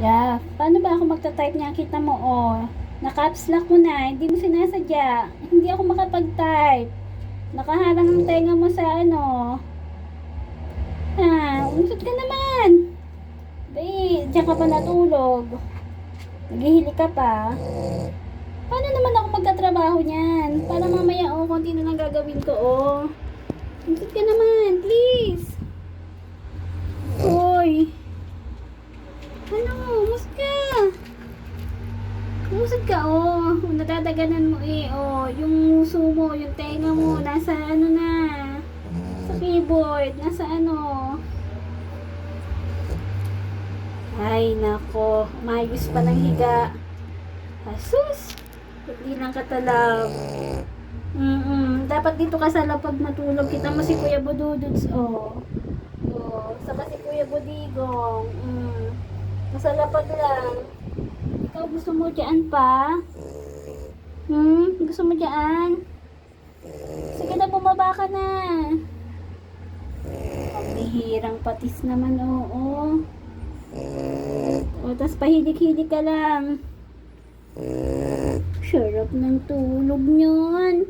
Yeah, paano ba ako magta-type niya? Kita mo, oh. Na-caps lock mo na, hindi mo sinasadya. Hindi ako makapag-type. Nakaharang ang tenga mo sa ano. Ha, umusot ka naman. Diyan ka pa natulog. Naghihili ka pa. Paano naman ako magkatrabaho niyan? Para mamaya, oh, konti na lang gagawin ko, oh. Umusot ka naman, please. Hoy. Ano, umusot ka. Umusot ka, oh. Nadadaganan mo eh, oh. Yung muso mo, yung tenga mo, nasa ano na. Sa keyboard, nasa ano. Ay, nako. Umayos pa ng higa. Asus. Hindi lang katalab. Dapat dito ka sa lapag matulog. Kita mo si Kuya Budududs, oh. Oh, saka si Kuya Budigong. Nasa lapag lang. Ikaw gusto mo dyan pa? Gusto mo dyan? Sige na, bumaba ka na. Pambihirang patis naman, oo. O, tas pahilik-hilik ka lang. Sarap ng tulog niyan.